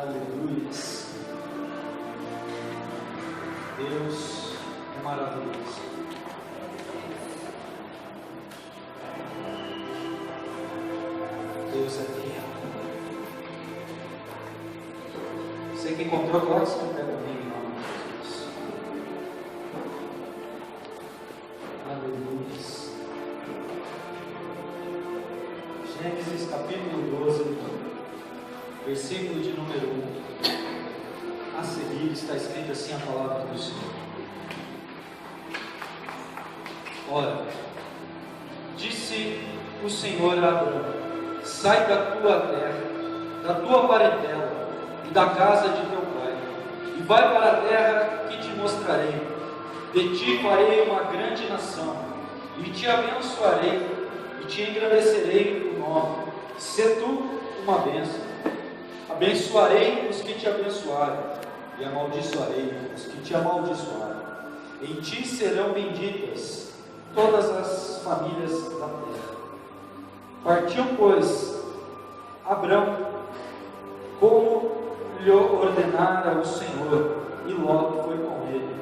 Aleluia. Deus é maravilhoso. Deus é fiel. Você que encontrou, coloque seu pé comigo em nome de Jesus. Aleluia. Gênesis capítulo 12, versículo de número 1. A seguir está escrito assim a palavra do Senhor. Ora, disse o Senhor a Abraão: sai da tua terra, da tua parentela e da casa de teu pai, e vai para a terra que te mostrarei. De ti farei uma grande nação, e te abençoarei, e te engrandecerei o nome. Sê tu uma bênção. Abençoarei os que te abençoarem, e amaldiçoarei os que te amaldiçoarem. Em ti serão benditas todas as famílias da terra. Partiu, pois, Abrão, como lhe ordenara o Senhor, e Ló foi com ele.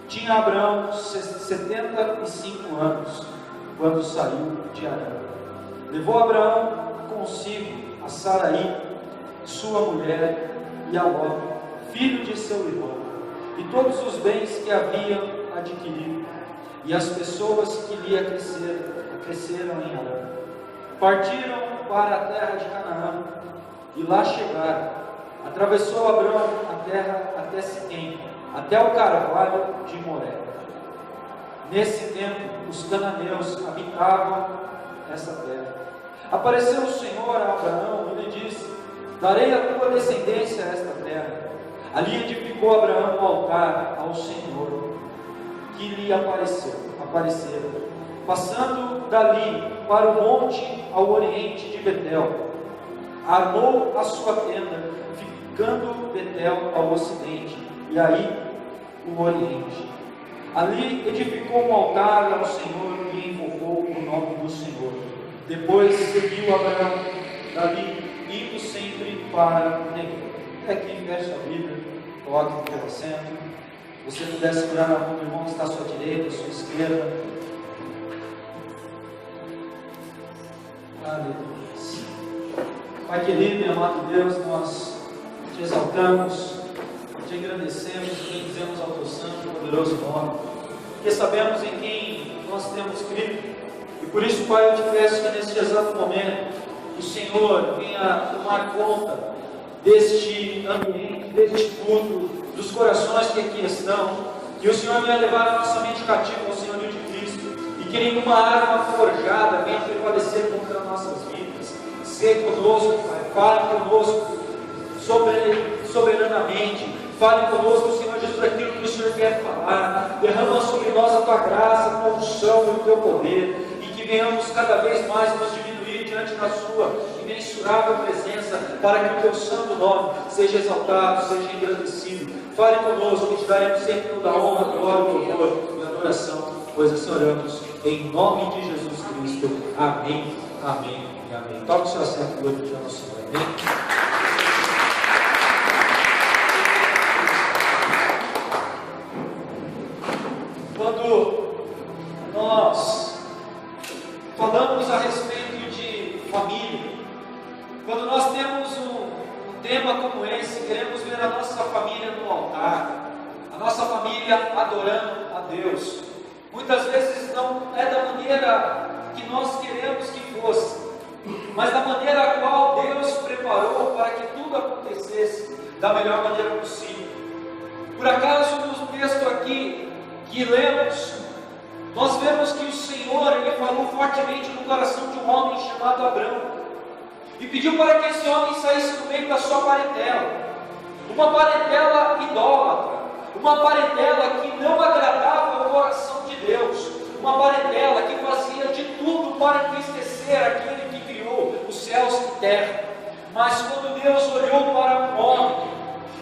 Tinha Abrão 75 anos, quando saiu de Arã. Levou Abraão consigo a Saraí, sua mulher, e a Ló, filho de seu irmão, e todos os bens que haviam adquirido, e as pessoas que lhe acresceram em Arã. Partiram para a terra de Canaã, e lá chegaram. Atravessou Abrão a terra até Siquém, até o carvalho de Moré. Nesse tempo, os cananeus habitavam essa terra. Apareceu o Senhor a Abraão e lhe disse: darei a tua descendência a esta terra. Ali edificou Abraão um altar ao Senhor, que lhe apareceu. Passando dali para o monte ao oriente de Betel, armou a sua tenda, ficando Betel ao ocidente, e aí o oriente. Ali edificou um altar ao Senhor e invocou o nome do Senhor. Depois seguiu Abraão dali, indo sempre para Neguev. Aqui fecha a Bíblia, coloque o teu assento. Se você puder segurar na mão do irmão que está à sua direita, à sua esquerda. Aleluia. Pai querido e amado Deus, nós te exaltamos, te engrandecemos, te bendizemos ao teu santo e poderoso nome, porque sabemos em quem nós temos crido, e por isso, Pai, eu te peço que neste exato momento o Senhor venha tomar conta deste ambiente, deste culto, dos corações que aqui estão, que o Senhor venha levar a nossa mente cativa ao Senhorio de Cristo, e que nenhuma arma forjada venha prevalecer contra as nossas vidas. Ser conosco, Pai, fale conosco soberanamente, fale conosco, Senhor Jesus, aquilo que o Senhor quer falar. Derrama sobre nós a tua graça, a tua unção e o teu poder, e que venhamos cada vez mais nos diminuir diante da sua imensurável presença, para que o teu santo nome seja exaltado, seja engrandecido. Fale conosco, que te daremos sempre toda a honra, glória, louvor e adoração, pois assim oramos em nome de Jesus Cristo. Amém, amém e amém. Toque o seu assento e glorifique ao Senhor. Amém. Quando nós falamos a respeito de família, quando nós temos um tema como esse, queremos ver a nossa família no altar, a nossa família adorando a Deus. Muitas vezes não é da maneira que nós queremos que fosse, mas da maneira a qual Deus preparou para que tudo acontecesse da melhor maneira possível. Por acaso, no texto aqui que lemos, nós vemos que o Senhor ele falou fortemente no coração de um homem chamado Abrão, e pediu para que esse homem saísse do meio da sua parentela, uma parentela idólatra, uma parentela que não agradava ao coração de Deus, uma parentela que fazia de tudo para entristecer aquele que criou os céus e a terra. Mas quando Deus olhou para um homem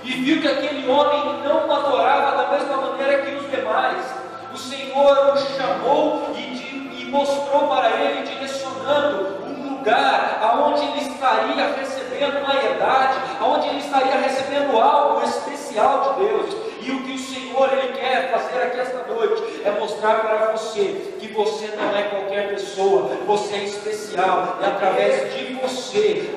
e viu que aquele homem não o adorava da mesma maneira que os demais, o Senhor o chamou e mostrou para ele, direcionando um lugar aonde ele estaria recebendo recebendo uma herdade, onde ele estaria recebendo algo especial de Deus. E o que o Senhor ele quer fazer aqui esta noite é mostrar para você que você não é qualquer pessoa, você é especial, e através de você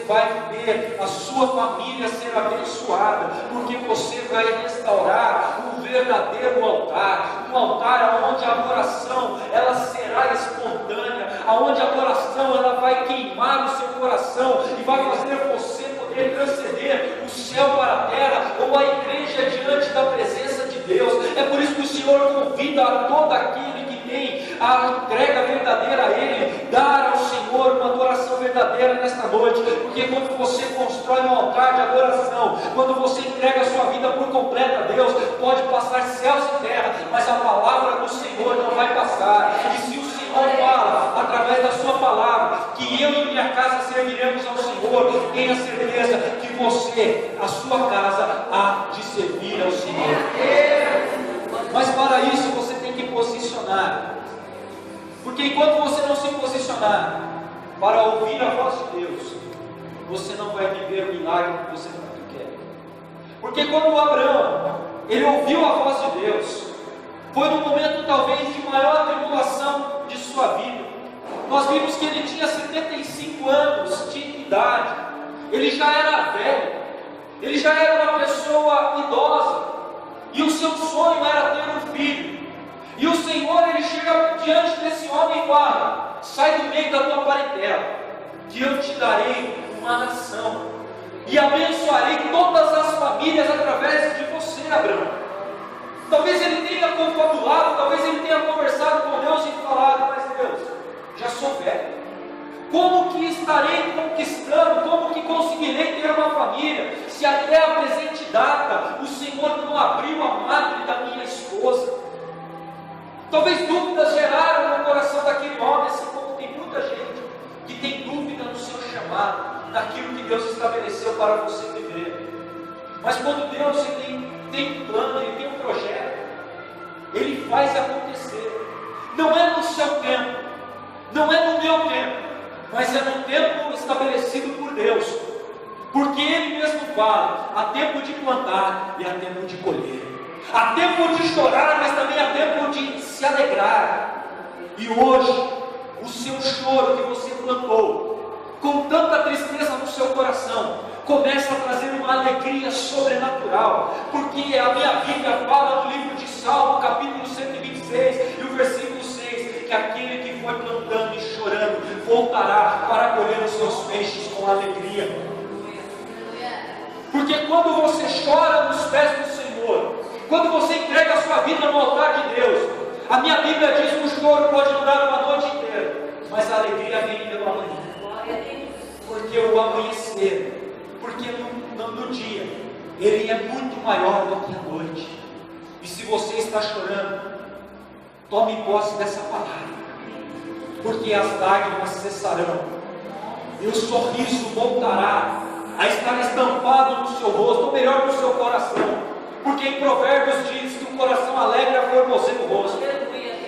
vai ver a sua família ser abençoada, porque você vai restaurar um verdadeiro altar, um altar onde a adoração ela será espontânea, onde a adoração ela vai queimar o seu coração e vai fazer você poder transcender o céu para a terra, ou a igreja diante da presença de Deus. É por isso que o Senhor convida a todo aquele que tem a entrega verdadeira a Ele, dar ao Senhor uma adoração verdadeira nesta noite, porque quando você constrói um altar de adoração, quando você entrega a sua vida por completo a Deus, pode passar céus e terra, mas a palavra do Senhor não vai passar. E se o Senhor fala através da sua palavra que eu e minha casa serviremos ao Senhor, tenha certeza que você, a sua casa, há de servir ao Senhor. Mas para isso você tem que posicionar, porque enquanto você não se posicionar para ouvir a voz de Deus, você não vai viver o milagre que você tanto quer. Porque quando Abraão ele ouviu a voz de Deus, foi no momento talvez de maior tribulação de sua vida. Nós vimos que ele tinha 75 anos de idade, ele já era velho, ele já era uma pessoa idosa, e o seu sonho era ter um filho. E o Senhor ele chega diante desse homem e fala: sai do meio da tua parentela, que eu te darei uma nação, e abençoarei todas as famílias através de você, Abraão. Talvez ele tenha confabulado, talvez ele tenha conversado com Deus e falado: mas Deus, já sou velho, como que estarei conquistando, como que conseguirei ter uma família, se até a presente data o Senhor não abriu a madre da minha esposa? Talvez dúvidas geraram no coração daquele homem, assim como tem muita gente que tem dúvida no seu chamado, naquilo que Deus estabeleceu para você viver. Mas quando Deus tem um plano, Ele tem um projeto, Ele faz acontecer. Não é no seu tempo, não é no meu tempo, mas é no tempo estabelecido por Deus, porque Ele mesmo fala: há tempo de plantar e há tempo de colher, há tempo de chorar, mas também há tempo de se alegrar. E hoje, o seu choro que você plantou, com tanta tristeza no seu coração, começa a trazer uma alegria sobrenatural, porque a minha Bíblia fala no livro de Salmo, capítulo 126, e o versículo 6, que aquele que foi plantando e chorando, voltará para colher os seus feixes com alegria. Porque quando você chora nos pés do Senhor, quando você entrega a sua vida no altar de Deus, a minha Bíblia diz que o choro pode durar uma noite inteira, mas a alegria vem pela manhã. Porque o amanhecer, porque no dia, ele é muito maior do que a noite. E se você está chorando, tome posse dessa palavra, porque as lágrimas cessarão, e o sorriso voltará a estar estampado no seu rosto, ou melhor, no seu coração. Porque em Provérbios diz que o coração alegre formoseia o rosto.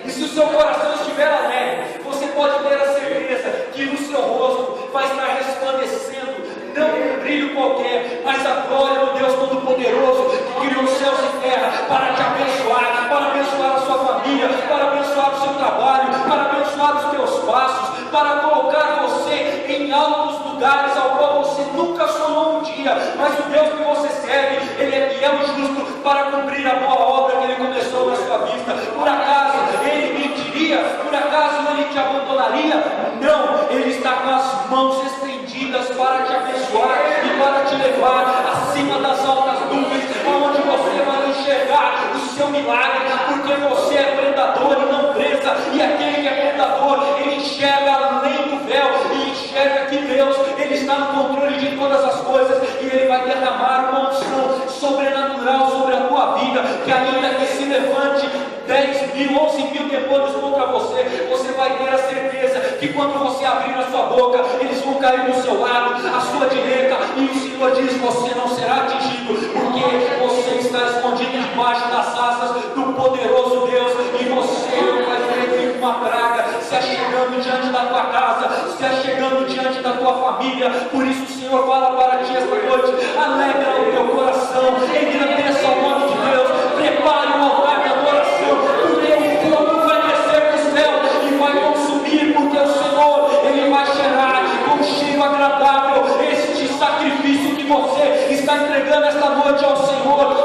E se o seu coração estiver alegre, você pode ter a certeza que no seu rosto vai estar resplandecendo, não um brilho qualquer, mas a glória do Deus Todo-Poderoso, que criou céus e terra para te abençoar, para abençoar a sua família, para abençoar o seu trabalho, para abençoar os teus passos, para colocar você em altos lugares ao qual você nunca sonhou um dia. Mas o Deus que você serve, Ele é fiel e justo para cumprir a boa obra que Ele começou na sua vida. Por acaso Ele mentiria? Por acaso Ele te abandonaria? Não, Ele está com as mãos estendidas para te abençoar e para te levar acima das altas nuvens, onde você vai enxergar o seu milagre, porque você é predador e não presa, e aquele que é predador, ele enxerga além do véu, e enxerga que Deus, Ele está no controle de todas as coisas, e Ele vai derramar uma unção sobrenatural sobre a tua vida, que ainda que se levante 10 mil, 11 mil demônios contra você, você vai ter a certeza que quando você abrir a sua boca, eles vão cair do seu lado, à sua direita, e o Senhor diz: você não será atingido, porque você está escondido debaixo das asas do poderoso Deus, e você vai ver uma praga se achegando chegando diante da tua casa, está chegando diante da tua família. Por isso o Senhor fala para ti esta noite: alegra o teu coração, engrandeça o nome de Deus, prepare um altar de adoração, porque o fogo vai descer do céu e vai consumir, porque o Senhor, Ele vai cheirar com um cheiro agradável este sacrifício que você está entregando esta noite ao Senhor.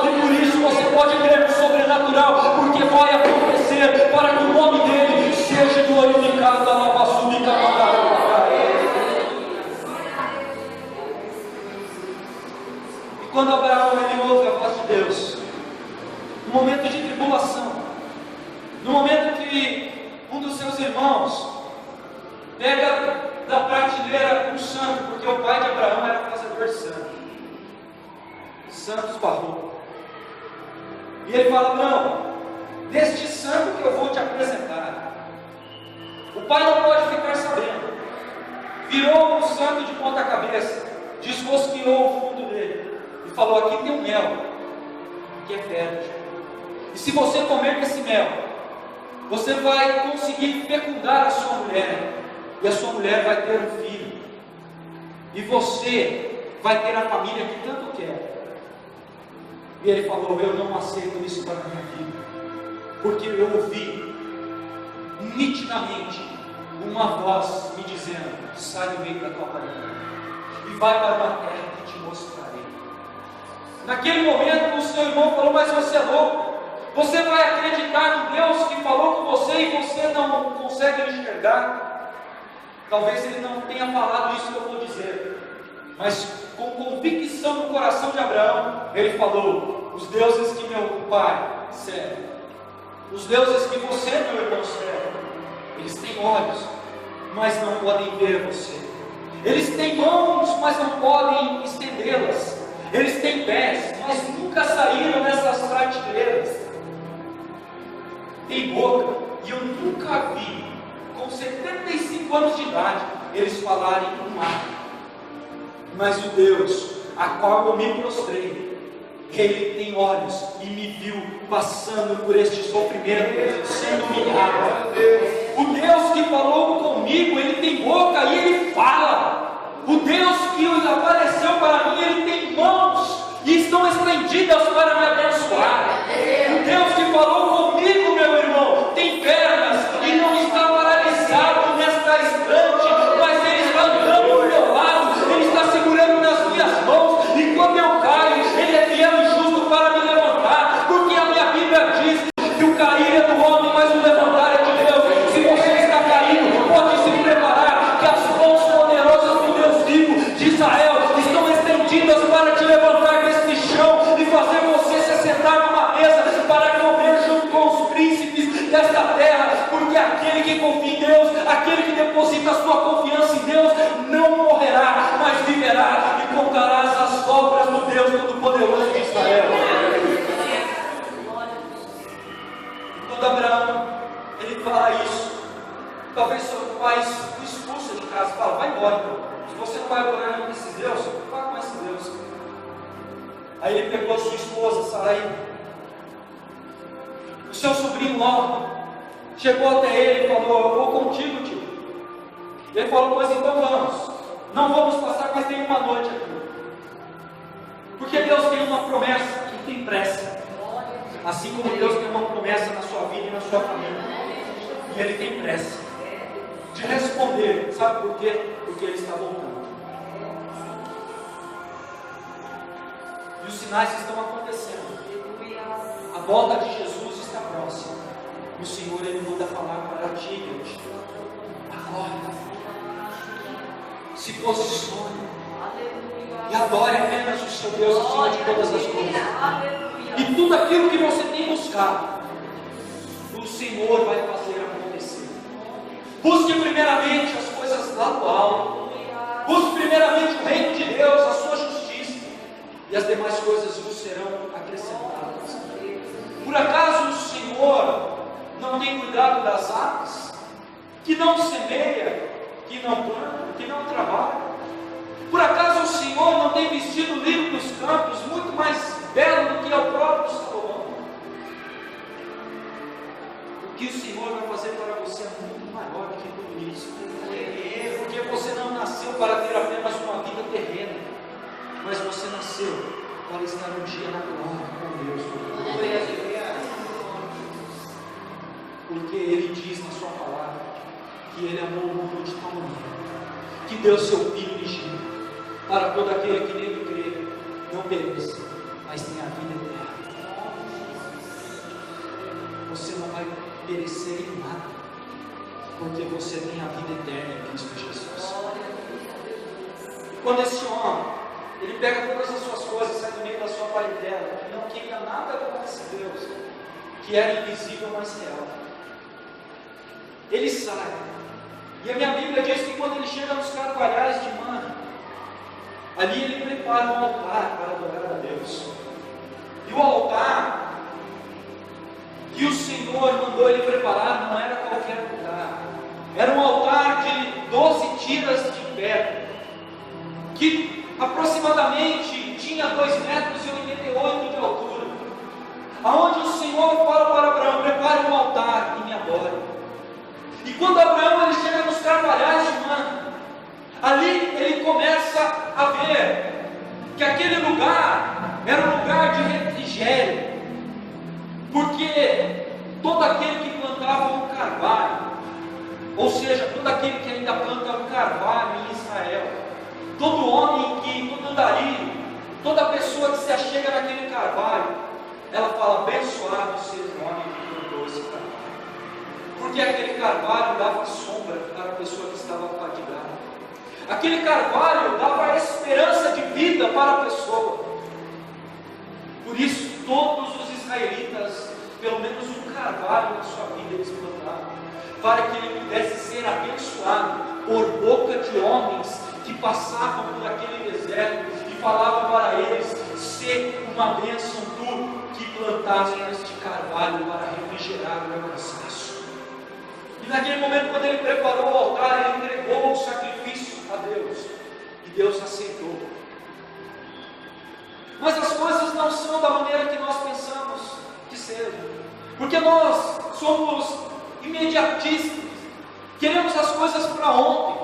E por isso você pode crer no sobrenatural, porque vai acontecer para que o nome dele seja glorificado da nova súbita. E quando Abraão ele ouve a voz de Deus, no momento de tribulação, no momento que um dos seus irmãos pega da prateleira um santo, porque o pai de Abraão era fazedor de santo, santos barrou, e ele fala: Abraão, deste santo que eu vou te apresentar, o pai não pode ficar sabendo. Virou o santo de ponta cabeça, desrosqueou o fundo dele e falou: aqui tem um mel que é fértil, e se você comer desse mel, você vai conseguir fecundar a sua mulher, e a sua mulher vai ter um filho, e você vai ter a família que tanto quer. E ele falou: eu não aceito isso para a minha vida, porque eu ouvi nitidamente uma voz me dizendo: sai do meio da tua parentela e vai para uma terra que te mostrarei. Naquele momento o seu irmão falou: mas você é louco, você vai acreditar no Deus que falou com você e você não consegue enxergar? Talvez ele não tenha falado isso que eu vou dizer, mas com convicção no coração de Abraão, ele falou: os deuses que meu pai serve, os deuses que você, meu irmão, serve, eles têm olhos, mas não podem ver você. Eles têm mãos, mas não podem estendê-las. Eles têm pés, mas nunca saíram dessas prateleiras. Tem boca, e eu nunca vi, com 75 anos de idade, eles falarem um ato. Mas o Deus a qual eu me prostrei, Ele tem olhos e me viu passando por este sofrimento, sendo humilhado. O Deus que falou comigo, Ele tem boca e Ele fala. O Deus que apareceu para mim, Ele tem mãos e estão estendidas para me abençoar. O Deus que falou comigo, meu irmão, tem pernas e não está paralisado nesta estante, mas Ele está andando ao meu lado, Ele está segurando nas minhas mãos, e quando eu caio, Ele é fiel e justo para me levantar, porque a minha Bíblia diz que o cair é do homem, mas o levantar é de Deus. Se você está caído, pode se preparar, que as mãos poderosas do Deus vivo de Israel estão estendidas para te levantar deste chão e fazer você se sentar numa mesa para comer junto com os príncipes desta terra, porque aquele que confia em Deus, aquele que deposita a sua confiança em Deus, não morrerá, mas viverá e contarás as obras do Deus Todo-Poderoso de Israel. Quando Abraão, ele fala isso, talvez seu pai o expulsa de casa, fala: vai embora, então. Se você não vai adorar nenhum desses deuses, vá com esse Deus. Aí ele pegou a sua esposa, Sarai, o seu sobrinho Ló, chegou até ele e falou: eu vou contigo, tio. Ele falou: pois então vamos, não vamos passar mais nenhuma noite aqui, porque Deus tem uma promessa e tem pressa, assim como Deus tem uma promessa na sua vida e na sua família, e Ele tem pressa de responder. Sabe por quê? Porque Ele está voltando, e os sinais estão acontecendo. A volta de Jesus está próxima. O Senhor, Ele manda falar para ti hoje: agora se posicione e adore apenas o seu Deus acima de todas as coisas. E tudo aquilo que você tem buscado, o Senhor vai fazer acontecer. Busque primeiramente as coisas lá do alto. Busque primeiramente o reino de Deus, a sua justiça, e as demais coisas vos serão acrescentadas. Por acaso o Senhor não tem cuidado das aves, que não semeia, que não planta, que não trabalha? Por acaso o Senhor não tem vestido o lírio dos campos muito mais belo do que é o próprio Salomão? Por que o Senhor vai fazer para você é muito maior do que tudo isso. Porque você não nasceu para ter apenas uma vida terrena, mas você nasceu para estar um dia na glória com Deus. Porque Ele diz na sua palavra que Ele amou o mundo de tal maneira que deu seu Filho unigênito para todo aquele que nele crê não pereça, mas tenha a vida eterna. Você não vai perecer em nada, porque você tem a vida eterna em Cristo Jesus. Quando esse homem, ele pega todas as suas coisas, sai do meio da sua parentela, e não queria nada com esse Deus, que era invisível, mas real. Ele sai, e a minha Bíblia diz que quando ele chega nos carvalhais de Mana, ali ele prepara um altar para adorar a Deus. E o altar que o Senhor mandou ele preparar não era qualquer altar. Era um altar de 12 tiras de pedra, que aproximadamente tinha 2,88 metros de altura. Aonde o Senhor fala para Abraão: prepare um altar e me adore. E quando Abraão ele chega nos carvalhais de Mana, ali ele começa a ver que aquele lugar era um lugar de refrigério, porque todo aquele que plantava um carvalho, ou seja, todo aquele que ainda planta um carvalho em Israel, todo homem todo andarilho, toda pessoa que se achega naquele carvalho, ela fala: abençoado seja o homem que plantou esse carvalho, porque aquele carvalho dava sombra para a pessoa que estava fadigada, aquele carvalho dava esperança de vida para a pessoa. Por isso todos os israelitas, pelo menos um carvalho na sua vida eles plantavam, para que ele pudesse ser abençoado por boca de homens que passavam por aquele deserto e falavam para eles: ser uma bênção tu que plantaste este carvalho para refrigerar o meu cansaço. E naquele momento, quando ele preparou o altar, ele entregou o sacrifício a Deus, e Deus aceitou. Mas as coisas não são da maneira que nós pensamos que sejam, porque nós somos imediatistas, queremos as coisas para ontem,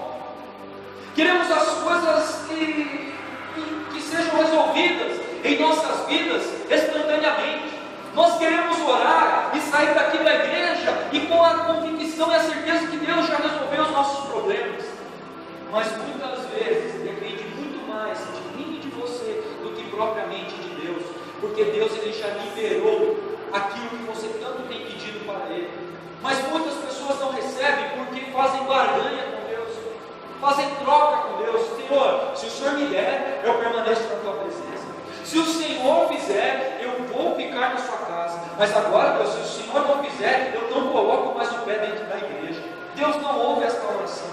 queremos as coisas que sejam resolvidas em nossas vidas instantaneamente. Nós queremos orar e sair daqui da igreja e com a convicção e a certeza que Deus já resolveu os nossos problemas, mas muitas vezes depende muito mais de mim e de você do que propriamente de Deus, porque Deus ele já liberou aquilo que você tanto tem pedido para Ele. Mas muitas pessoas não recebem porque fazem barganha com Deus, fazem troca com Deus. Senhor, se o Senhor me der, eu permaneço na tua presença. Se o Senhor fizer, eu vou ficar na sua casa. Mas agora, Deus, se o Senhor não fizer, eu não coloco mais o pé dentro da igreja. Deus não ouve esta oração.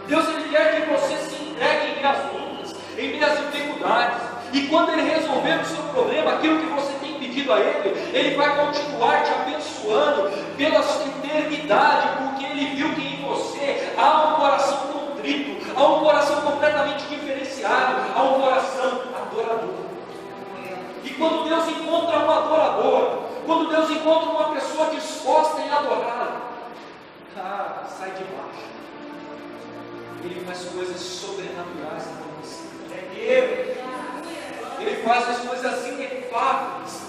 Deus ele quer que você se entregue em meio às lutas, em meio às dificuldades. E quando Ele resolver o seu problema, aquilo que você tem pedido a Ele, Ele vai continuar te abençoando pela sua eternidade, porque Ele viu que em você há um coração contrito, há um coração completamente diferenciado, há um coração adorador. E quando Deus encontra um adorador, quando Deus encontra uma pessoa disposta em adorá-lo, sai de baixo. Ele faz coisas sobrenaturais com você. Ele faz as coisas inefáveis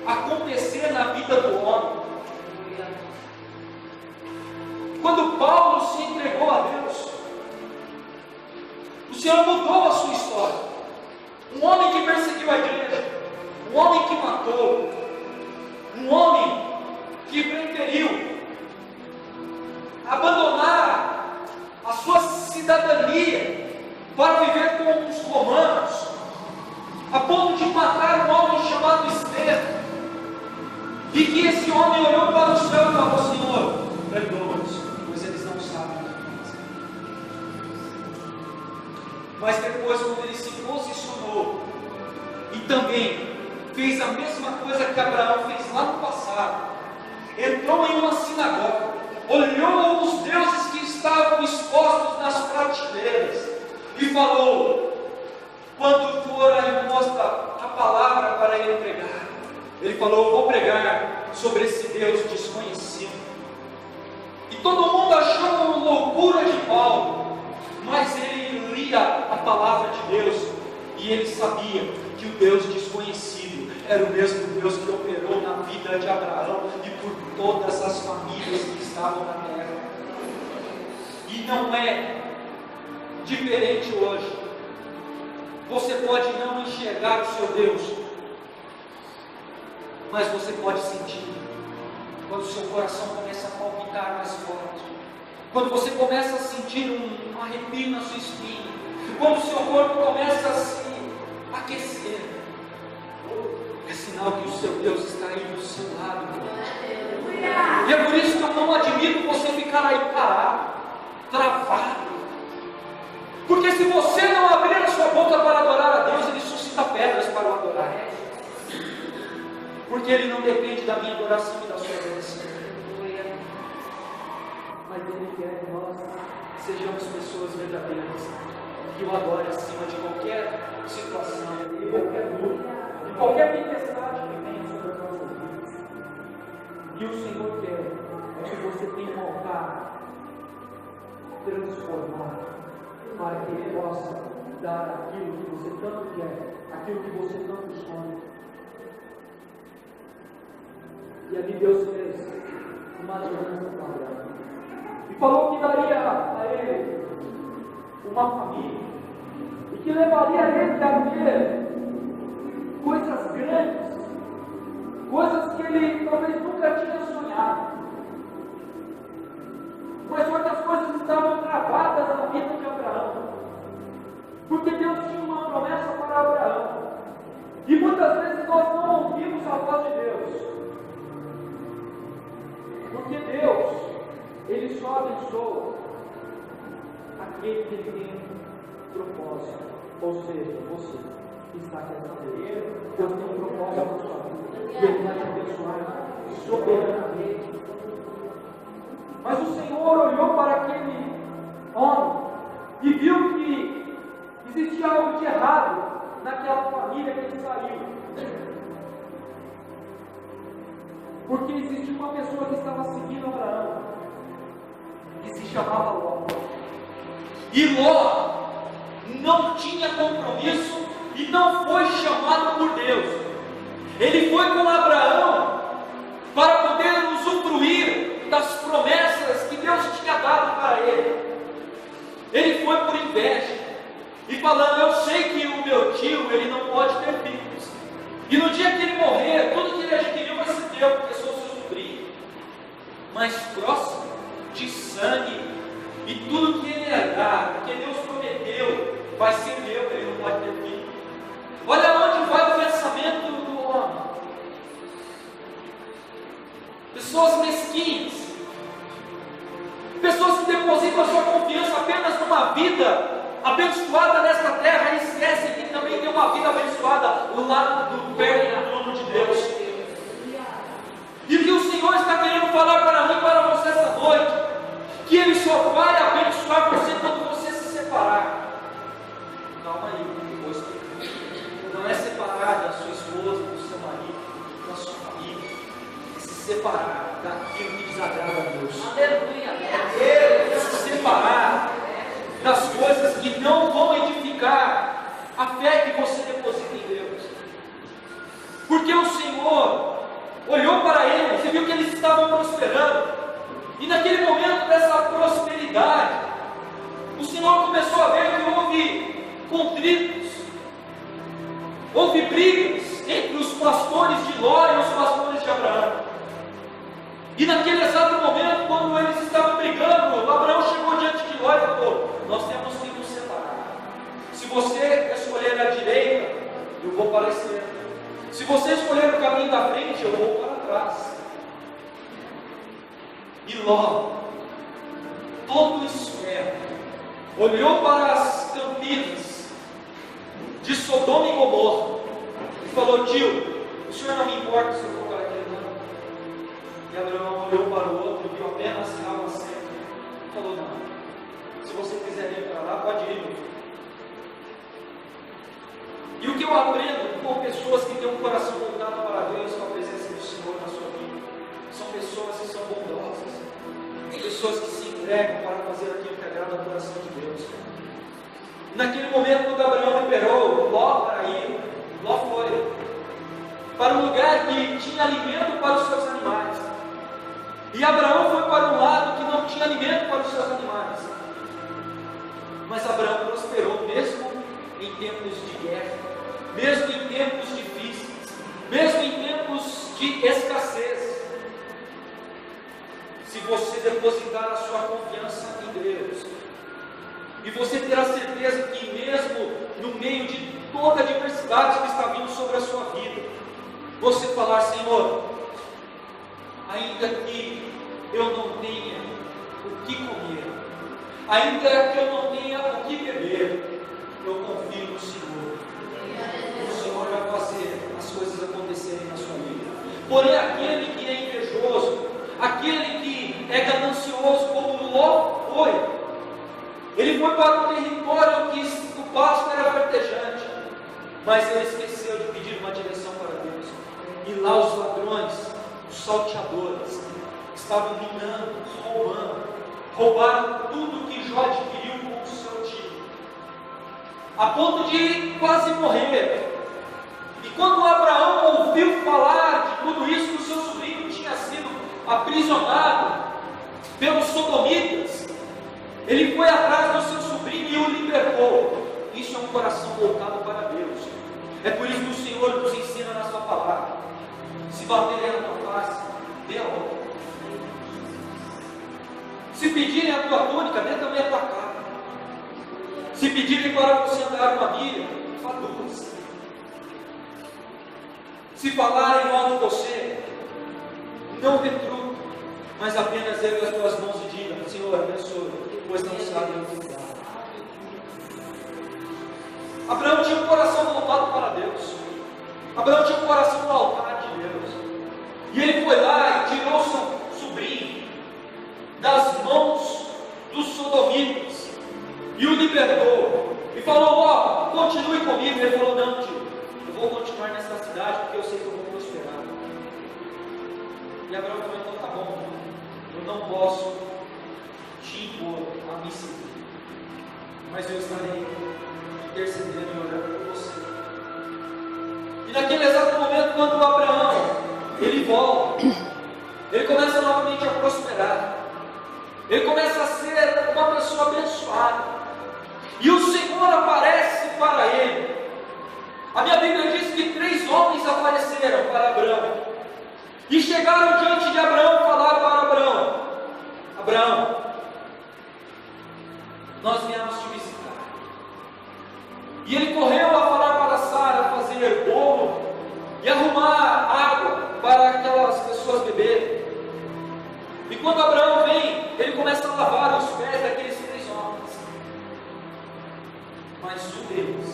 acontecer na vida do homem. Quando Paulo se entregou a Deus, o Senhor mudou a sua história. Um homem que perseguiu a igreja, um homem que matou, um homem que preferiu abandonar a sua cidadania para viver com os romanos, a ponto de matar um homem chamado Estevão, e que esse homem olhou para o céu e falou: Senhor, perdoa-nos, pois eles não sabem o que fazem. Mas depois, quando ele se posicionou e também fez a mesma coisa que Abraão fez lá no passado, entrou em uma sinagoga, olhou os deuses que estavam expostos nas prateleiras e falou: quando for aí posta a palavra para ele pregar, ele falou: eu vou pregar sobre esse Deus desconhecido. E todo mundo achou loucura de Paulo, mas ele lia a palavra de Deus e ele sabia que o Deus desconhecido era o mesmo Deus que operou na vida de Abraão e por todas as famílias que estavam na terra. E não é diferente hoje. Você pode não enxergar o seu Deus, mas você pode sentir quando o seu coração começa a palpitar mais forte, quando você começa a sentir um arrepio na sua espinha, quando o seu corpo começa a se aquecer, é sinal que o seu Deus está aí do seu lado. E é por isso que eu não admito você ficar aí parado, travado, porque se você não abrir a sua boca para adorar a Deus, Ele suscita pedras para o adorar, porque Ele não depende da minha adoração e da sua adoração, mas Ele quer que nós sejamos pessoas verdadeiras, que o adore acima de qualquer situação, de qualquer luta, de qualquer tempestade que venha sobre as nossas vidas. E o Senhor quer que você tenha um altar transformado, para que Ele possa dar aquilo que você tanto quer, aquilo que você tanto sonha. E ali Deus fez uma aliança com Abraão e falou que daria a ele uma família e que levaria ele a ver coisas grandes, coisas que ele talvez nunca tinha sonhado, mas outras coisas estavam travadas na vida de Abraão, porque Deus tinha uma promessa para Abraão, e muitas vezes nós não ouvimos a voz de Deus, porque Deus, Ele só abençoa aquele que tem propósito, ou seja, você que está aqui nessa igreja, Deus tem um propósito na sua vida, e Ele vai te abençoar soberanamente. Mas o Senhor olhou para aquele homem e viu que existia algo de errado naquela família que ele saiu. Porque existia uma pessoa que estava seguindo Abraão, que se chamava Ló. E Ló não tinha compromisso e não foi chamado por Deus. Ele foi com Abraão para poder usufruir das promessas que Deus tinha dado para ele. Ele foi por inveja e falando: eu sei que o meu tio, ele não pode ter filhos, e no dia que ele morrer, tudo que ele adquiriu vai ser teu, porque sou seu sobrinho. Mas próximo de sangue e tudo que ele herdar, porque Deus prometeu, vai ser meu, ele não pode ter filho. Olha onde vai o pensamento do homem. Pessoas mesquinhas, pessoas que depositam a sua confiança apenas numa vida abençoada nesta terra e esquecem que também tem uma vida abençoada lá do pé e no trono de Deus. E o que o Senhor está querendo falar para mim e para você essa noite, que Ele só vai abençoar você quando você se separar. Calma aí, depois não é separar da sua esposa, do seu marido, da sua família, é se separar daquilo que desagrada a Deus. Aleluia! Se separar das coisas que não vão edificar a fé que você deposita em Deus. Porque o Senhor olhou para eles e viu que eles estavam prosperando, e naquele momento dessa prosperidade, o Senhor começou a ver que houve contritos, houve brigas entre os pastores de Ló e os pastores de Abraão. E naquele exato momento, quando eles estavam brigando, Abraão chegou diante de Ló e falou: nós temos que nos separar. Se você escolher a direita, eu vou para a esquerda. Se você escolher o caminho da frente, eu vou para trás. E Ló, todo esperto, olhou para as campinas de Sodoma e Gomorra e falou: tio, o senhor não me importa se eu for para aquele lado? E Abraão olhou para o outro e viu apenas alma seca e falou: não, se você quiser ir para lá, pode ir, meu filho. E o que eu aprendo com pessoas que têm um coração voltado para Deus, com a presença do Senhor na sua vida, são pessoas que são bondosas, pessoas que se entregam para fazer aquilo que agrada ao coração de Deus. E naquele momento, quando Abraão liberou Ló para ir, Ló foi para um lugar que tinha alimento para os seus animais. E Abraão foi para um lado que não tinha alimento para os seus animais. Mas Abraão prosperou mesmo em tempos de guerra, mesmo em tempos difíceis, mesmo em tempos de escassez. Se você depositar a sua confiança em Deus, e você terá certeza que mesmo no meio de toda a diversidade que está vindo sobre a sua vida, você falar: Senhor, ainda que eu não tenha o que comer, ainda que eu não tenha o que beber, eu confio no Senhor. O Senhor vai fazer as coisas acontecerem na sua vida. Porém, aquele que é invejoso, aquele que é ganancioso, como Ló foi, ele foi para um território que o pasto era vertejante, mas ele esqueceu de pedir uma direção para Deus. E lá os ladrões, os salteadores, estavam minando, roubaram tudo que Jó adquiriu com o seu time, a ponto de quase morrer. E quando Abraão ouviu falar de tudo isso, que o seu sobrinho tinha sido aprisionado pelos sodomitas, ele foi atrás do seu sobrinho e o libertou. Isso é um coração voltado para Deus. É por isso que o Senhor nos ensina na sua palavra: se baterem na tua face, dê a outra. Se pedirem a tua túnica, dê também a tua capa. Se pedirem para você andar uma milha, vá duas. Se falarem mal de você, não retruque, mas apenas ergue as tuas mãos e diga: Senhor, abençoe, pois não sabem o que dá. Abraão tinha um coração voltado para Deus. Abraão tinha um coração no altar de Deus. E ele foi lá e tirou seu sobrinho das mãos dos sodomitas e o libertou. E falou: ó, continue comigo. Ele falou: não, tio, eu vou continuar nessa cidade porque eu sei que eu vou prosperar. E Abraão falou: então tá bom, eu não posso te impor a me seguir, mas eu estarei intercedendo e orando por você. E naquele exato momento, quando o Abraão ele volta, ele começa novamente a prosperar, ele começa a ser uma pessoa abençoada, e o Senhor aparece para ele. A minha Bíblia diz que 3 homens apareceram para Abraão e chegaram diante de Abraão e falaram para Abraão: Abraão, nós viemos te visitar. E ele correu a falar para Sara fazer bolo e arrumar água para aquelas pessoas beberem. E quando Abraão vem, ele começa a lavar os pés daqueles 3 homens. Mas um deles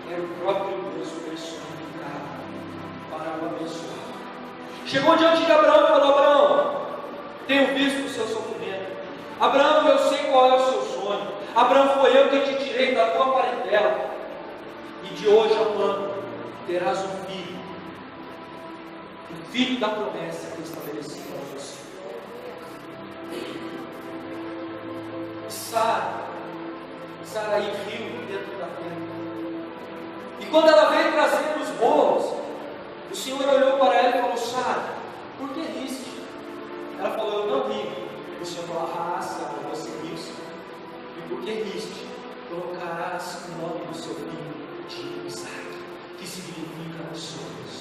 era o próprio Deus personificado para o abençoar. Chegou diante de Abraão e falou: Abraão, tenho visto o seu sofrimento. Abraão, eu sei qual é o seu sonho. Abraão, foi eu que te tirei da tua parentela. E de hoje a um ano terás um filho. O filho da promessa que eu estabeleci para você. Sara riu dentro da tenda. E quando ela veio trazendo os bolos, o Senhor olhou para ela e falou: Sara, por que riste? Ela falou: eu não ri. O Senhor falou: ah, Sara, você riu, Senhor. E por que riste? Colocarás o nome do seu filho de Isaac, que significa sonhos.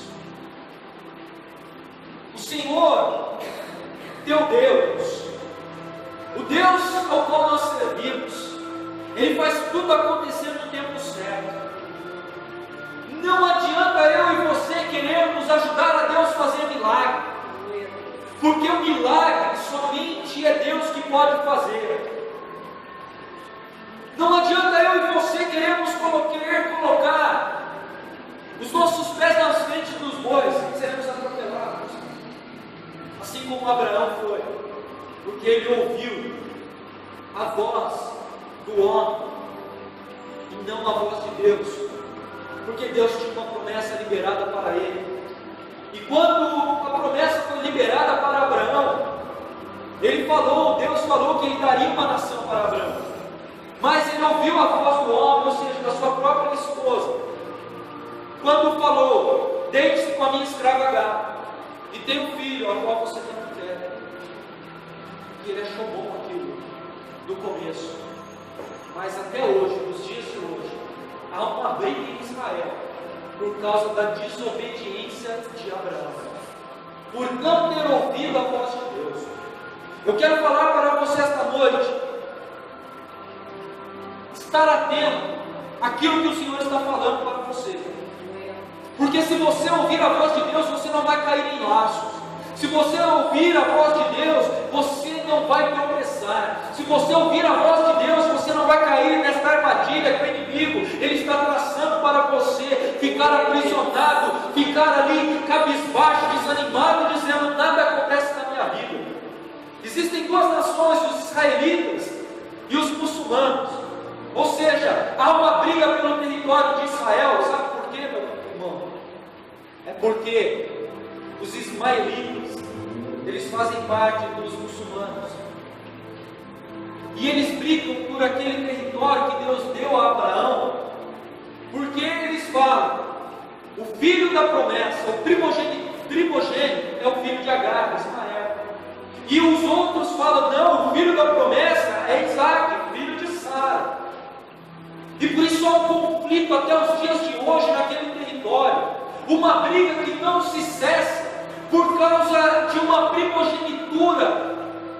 O Senhor, teu Deus, o Deus ao qual nós servimos, Ele faz tudo acontecer no tempo certo. Não adianta eu e você querermos ajudar a Deus a fazer milagre, porque o milagre somente é Deus que pode fazer. Não adianta eu e você queremos querer colocar os nossos pés nas frentes dos bois e seremos atropelados, assim como Abraão foi, porque ele ouviu a voz do homem e não a voz de Deus, porque Deus tinha uma promessa liberada para ele. E quando a promessa foi liberada para Abraão, Deus falou que ele daria uma nação para Abraão. Mas ele ouviu a voz do homem, ou seja, da sua própria esposa, quando falou: deite-se com a minha escrava Agar, e tem um filho, ao qual você tanto quer. E ele achou bom aquilo do começo. Mas até hoje, nos dias de hoje, há uma briga em Israel por causa da desobediência de Abraão, por não ter ouvido a voz de Deus. Eu quero falar para você esta noite: estar atento àquilo que o Senhor está falando para você. Porque se você ouvir a voz de Deus, você não vai cair em laços. Se você ouvir a voz de Deus, você não vai progressar. Se você ouvir a voz de Deus, você não vai cair nesta armadilha que o inimigo ele está traçando para você, ficar aprisionado, ficar ali cabisbaixo, desanimado, dizendo: nada acontece na minha vida. Existem duas nações, os israelitas e os muçulmanos. Ou seja, há uma briga pelo território de Israel. Sabe por quê, meu irmão? É porque os ismaelitas, eles fazem parte dos muçulmanos, e eles brigam por aquele território que Deus deu a Abraão, porque eles falam: o filho da promessa, o primogênito é o filho de Agar, Ismael. E os outros falam: não, o filho da promessa é Isaac, filho de Sara. E por isso há um conflito até os dias de hoje naquele território, uma briga que não se cessa, por causa de uma primogenitura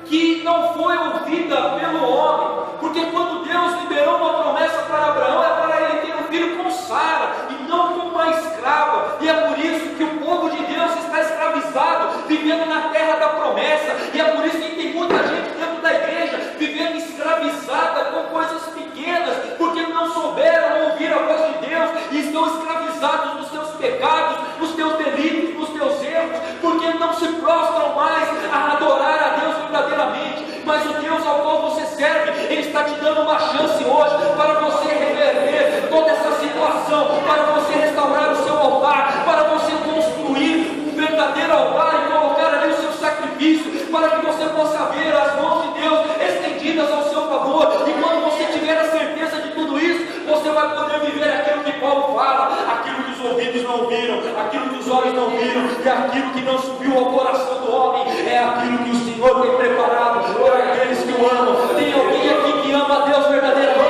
que não foi ouvida pelo homem. Porque quando Deus liberou uma promessa para Abraão, é para ele ter um filho com Sara, e não com uma escrava. E é por isso que o povo de Deus está escravizado, vivendo na terra da promessa. E é por isso que tem muita gente dentro da igreja vivendo escravizada com coisas pequenas, porque não souberam ouvir a voz de Deus e estão escravizados nos seus pecados, nos teus delitos, nos teus erros, porque não se prostram mais a adorar a Deus verdadeiramente. Mas o Deus ao qual você serve, Ele está te dando uma chance hoje para você reverter toda essa situação, para você restaurar o seu altar, para você construir um verdadeiro altar e colocar ali o seu sacrifício, para que você possa ver as mãos de Deus estendidas ao seu favor. E quando você tiver a certeza de tudo isso, você vai poder viver aquilo que Paulo fala: aquilo que os ouvidos não ouviram, aquilo que os olhos não viram, e aquilo que não subiu ao coração do homem, é aquilo que o Senhor tem preparado para aqueles que o amam. Tem alguém aqui que ama a Deus verdadeiramente?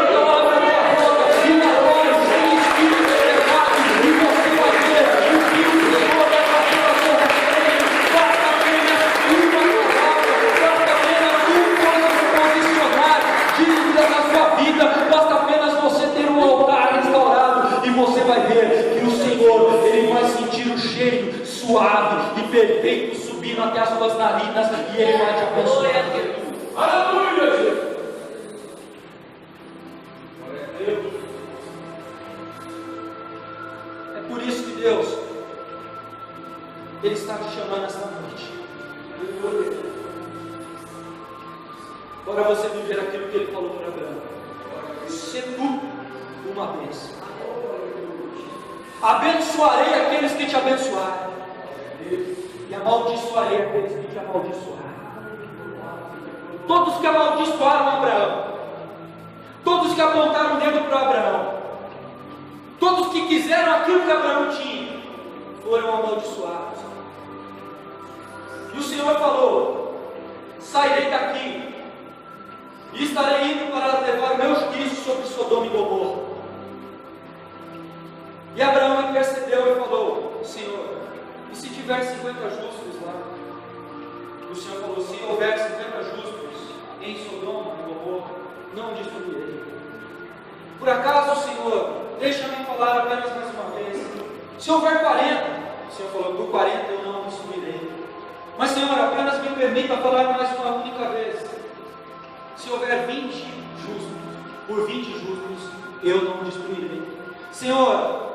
Então abra a tua boca e adore em espírito e verdade, e você vai ver o que o Senhor vai fazer na sua vida. Basta apenas uma palavra, basta apenas um posicionar dívidas na sua vida, basta apenas você ter um altar restaurado, e você vai ver que o Senhor, Ele vai sentir o cheiro suave e perfeito subindo até as suas narinas, e Ele vai te abençoar. Aleluia, Jesus. É por isso que Deus, Ele está te chamando esta noite, para você viver aquilo que Ele falou para Abraão: se tu uma bênção, abençoarei aqueles que te abençoarem, e amaldiçoarei aqueles que te amaldiçoarem. Todos que amaldiçoaram Abraão, todos que apontaram o dedo para Abraão, todos que quiseram aquilo que Abraão tinha, foram amaldiçoados. E o Senhor falou: sairei daqui e estarei indo para levar meu juízo sobre Sodoma e Gomorra. E Abraão intercedeu e falou: Senhor, e se tiver 50 justos lá? O Senhor falou: se houver 50 justos em Sodoma e Gomorra, não destruirei. Por acaso, Senhor, deixa-me falar apenas mais uma vez. Se houver 40, o Senhor falou: por 40 eu não destruirei. Mas, Senhor, apenas me permita falar mais uma única vez. Se houver 20 justos, por 20 justos eu não destruirei. Senhor,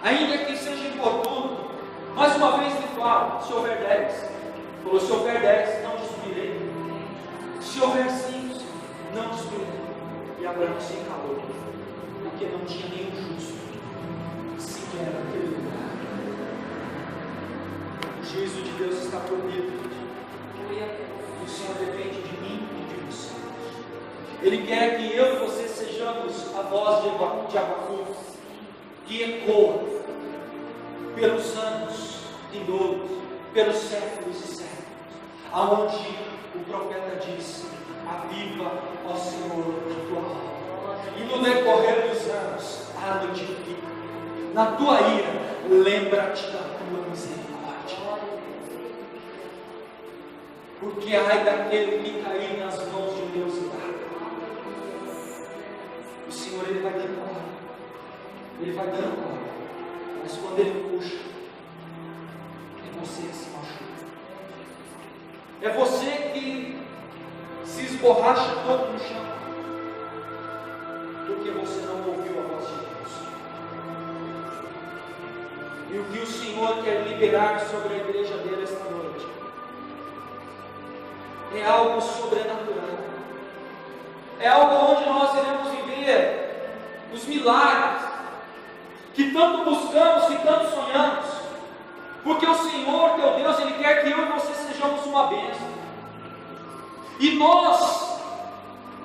ainda que seja importuno, mais uma vez me fala: se houver 10, falou: se houver 10, não destruirei. Se houver 5, não destruirei. E Abraão se calou, porque não tinha nenhum justo sequer naquele lugar. juízo de Deus está por vir. O Senhor depende de mim e de você. Ele quer que eu e você sejamos a voz de Abacuque, que ecoa pelos anos vindouros, pelos séculos e séculos, aonde o profeta diz: aviva, ó Senhor, a tua alma, e no decorrer dos anos a notifica. Na tua ira, lembra-te da tua misericórdia. Porque ai daquele que cair nas mãos de Deus e dá. O Senhor, Ele vai dando corda, Ele vai dando corda, mas quando Ele puxa, é você que se machuca, é você que se esborracha todo no chão, porque você não ouviu a voz de Deus. E o que o Senhor quer liberar sobre a igreja dele esta noite é algo sobrenatural, é algo onde nós iremos viver os milagres que tanto buscamos, que tanto sonhamos, porque o Senhor, teu Deus, Ele quer que eu e você sejamos uma bênção, e nós,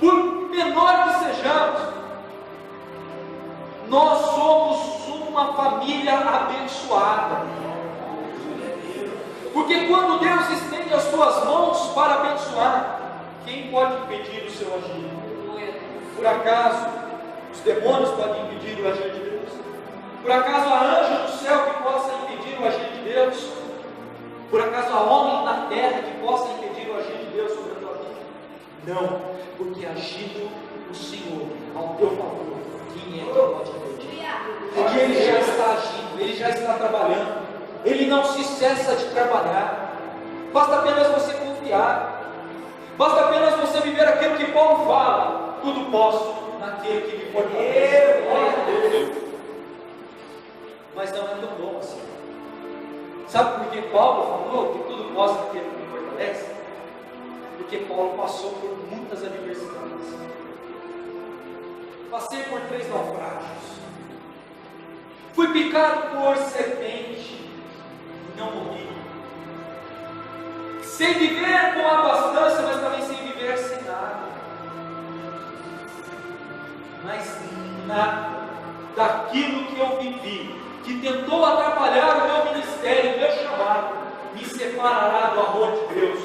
por menor que sejamos, nós somos uma família abençoada, porque quando Deus estende as suas mãos para abençoar, quem pode impedir o seu agir? Por acaso os demônios podem impedir o agir de Deus? Por acaso há anjo no céu que possa impedir o agir de Deus? Por acaso há homem na terra que possa impedir o agir de Deus sobre a tua vida? Não, porque agindo o Senhor ao teu favor, quem é que pode impedir? Porque Ele já está agindo, Ele já está trabalhando, Ele não se cessa de trabalhar. Basta apenas você confiar, basta apenas você viver aquilo que Paulo fala: tudo posso naquele que me fortalece. Mas não é tão bom assim. Sabe por que Paulo falou que tudo posso naquele que me fortalece? Porque Paulo passou por muitas adversidades. Passei por 3 naufrágios, fui picado por serpente e não morri. Sei viver com abastança, mas também sei viver sem nada. Mas nada daquilo que eu vivi, que tentou atrapalhar o meu ministério, o meu chamado, me separará do amor de Deus.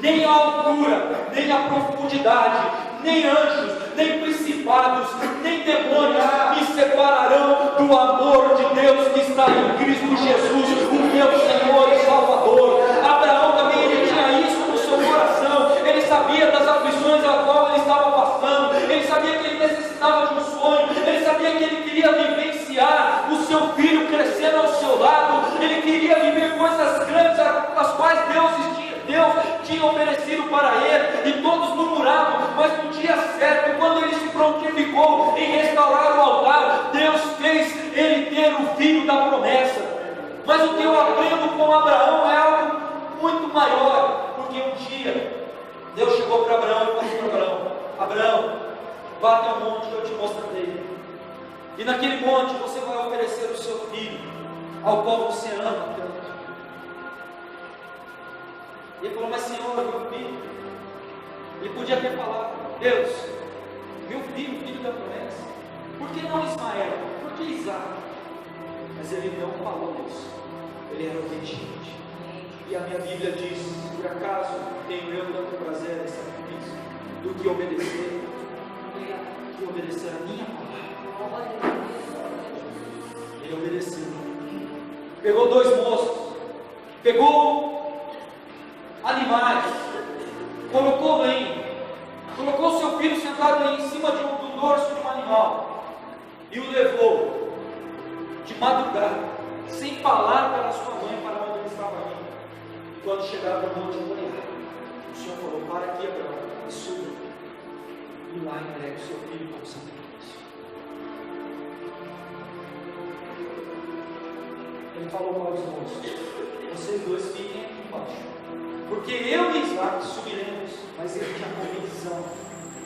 Nem a altura, nem a profundidade, nem anjos, nem principados, nem demônios me separarão do amor de Deus que está em Cristo Jesus, o meu Senhor e Salvador. Abraão também, ele tinha isso no seu coração. Ele sabia das aflições a qual ele estava passando, ele sabia que ele necessitava de um sonho, ele sabia que ele queria vivenciar o seu filho crescendo ao seu lado, ele queria viver coisas grandes as quais Deus tinha oferecido para ele, e todos murmuravam, mas no dia certo, quando ele se prontificou em restaurar o altar, Deus fez ele ter o filho da promessa. Mas o que eu aprendo com Abraão é algo muito maior, porque um dia Deus chegou para Abraão e falou para Abraão: Abraão, vá até o monte que eu te mostrarei, e naquele monte você vai oferecer o seu filho, ao qual você ama tanto. Ele falou: mas Senhor, meu filho. Ele podia ter falado: Deus, meu filho, filho da promessa, por que não Ismael? Por que Isaac? Mas ele não falou isso, ele era obediente. E a minha Bíblia diz: por acaso tenho eu tanto prazer em sacrifício do que obedecer a minha palavra. Ele obedeceu, pegou 2 moços, pegou animais, colocou lenha, colocou seu filho sentado em cima do dorso de um animal e o levou de madrugada, sem falar para sua mãe para onde ele estava indo. E quando chegaram no monte Moriá, o Senhor falou: para aqui, Abraão, e suba, e lá entrega o seu filho como sacrifício. Ele falou para os moços: vocês 2 fiquem aqui embaixo, porque eu e Isaac subiremos. Mas ele tinha convicção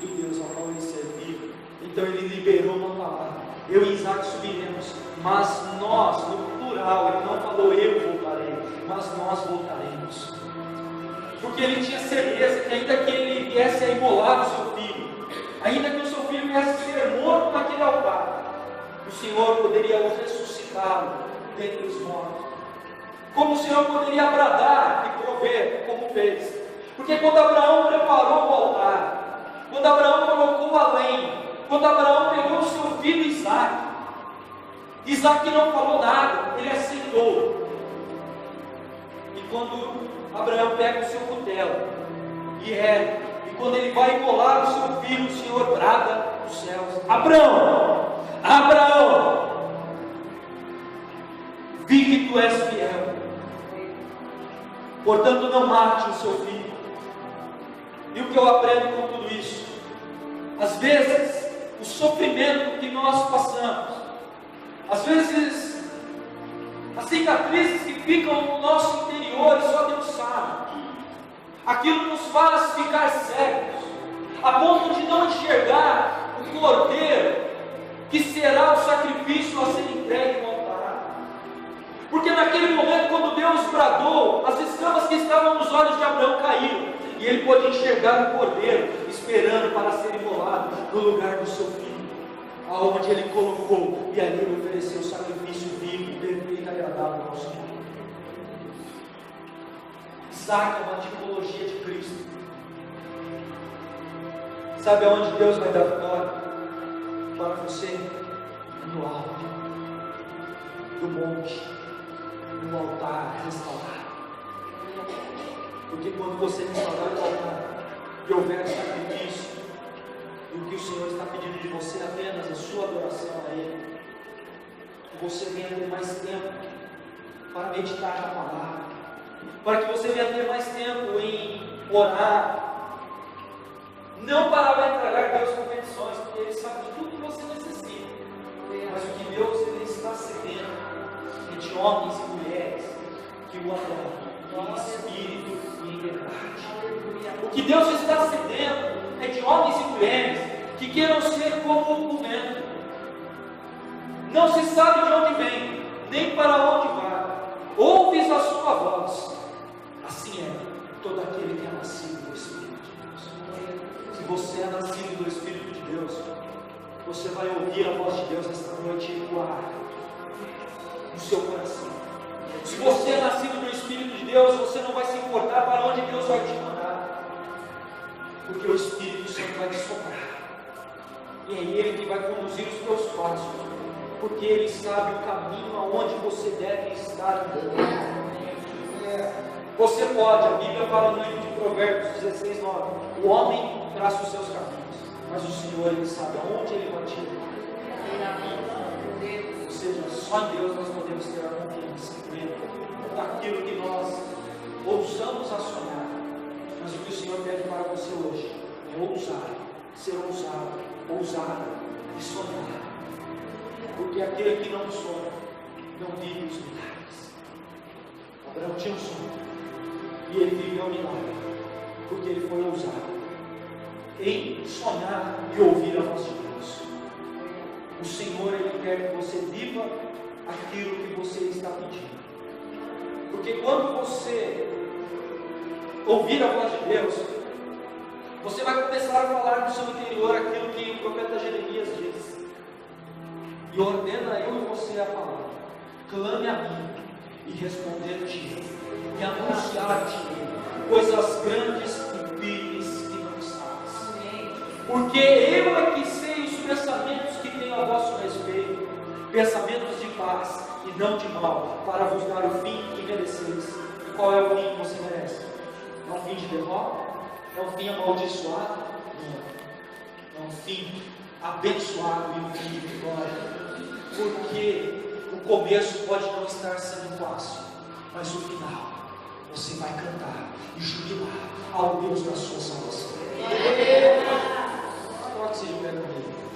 do Deus ao qual ele servia. Então ele liberou uma palavra: eu e Isaac subiremos, mas nós, no plural, ele não falou eu voltarei, mas nós voltaremos. Porque ele tinha certeza que ainda que ele viesse a imolar o seu filho, ainda que o seu filho viesse a ser morto naquele altar, o Senhor poderia ressuscitá-lo dentre os mortos. Como o Senhor poderia bradar e prover, como fez. Porque quando Abraão preparou o altar, quando Abraão colocou a lenha, quando Abraão pegou o seu filho Isaac não falou nada, ele aceitou. E quando Abraão pega o seu cutelo e quando ele vai imolar o seu filho, o Senhor brada dos céus: Abraão, Abraão, vi que tu és fiel, portanto não mate o seu filho. E o que eu aprendo com tudo isso? Às vezes, o sofrimento que nós passamos, às vezes, as cicatrizes que ficam no nosso interior, e só Deus sabe, aquilo nos faz ficar cegos, a ponto de não enxergar o cordeiro que será o sacrifício a ser entregue no altar. Porque naquele momento, quando Deus bradou, as escamas que estavam nos olhos de Abraão caíram, e ele pôde enxergar o cordeiro esperando para ser imolado no lugar do seu filho, aonde ele colocou, e ali ele ofereceu o sacrifício vivo, perfeito e agradável ao Senhor. Isaac é uma tipologia de Cristo. Sabe aonde Deus vai dar vitória para você? No alto, no monte, no altar restaurado. Porque quando você restaurar o altar e houver sacrifício, e o que o Senhor está pedindo de você é apenas a sua adoração a Ele, que você venha ter mais tempo para meditar na palavra, para que você venha ter mais tempo em orar, não para entregar a Deus com petições, porque Ele sabe de tudo que você necessita, mas o que Deus Ele está sedento é de homens e mulheres que o adoram em espírito e em verdade. O que Deus está sedento é de homens e mulheres que queiram ser como o vento. Não se sabe de onde vem, nem para onde vai. Ouves a sua voz. Assim é todo aquele que é nascido do Espírito de Deus. Se você é nascido do Espírito de Deus, você vai ouvir a voz de Deus esta noite ecoar no seu coração. Se você é nascido do Espírito de Deus, você não vai se importar para onde Deus vai te mandar, porque o Espírito Santo vai te soprar, e é Ele que vai conduzir os teus passos, porque Ele sabe o caminho aonde você deve estar andando. Você pode, a Bíblia fala no livro de Provérbios 16, 9, o homem traça os seus caminhos, mas o Senhor Ele sabe aonde Ele vai te levar. Ou seja, só em Deus nós podemos ter a confiança plena daquilo que nós ousamos a sonhar. Mas o que o Senhor pede para você hoje é ousar, ser ousado, ousada e sonhar. Porque aquele que não sonha, não vive os milagres. Abraão tinha um sonho, e ele viveu o milagre, porque ele foi ousado em sonhar e ouvir a voz de Deus. O Senhor, Ele quer que você viva aquilo que você está pedindo. Porque quando você ouvir a voz de Deus, você vai começar a falar no seu interior aquilo que o profeta Jeremias diz. E ordena eu e você a palavra: clame a mim e responder-te, e anunciar-te coisas grandes e firmes que não sabes. Porque eu é que sei os pensamentos que tenho a vosso respeito, pensamentos de paz e não de mal, para vos dar o fim que mereceis. E qual é o fim que você merece? É um fim de derrota? É um fim amaldiçoado? Não. É um fim abençoado e um fim de vitória. Porque o começo pode não estar sendo fácil, mas o final você vai cantar e jubilar ao Deus da sua salvação. Coloque-se de pé comigo.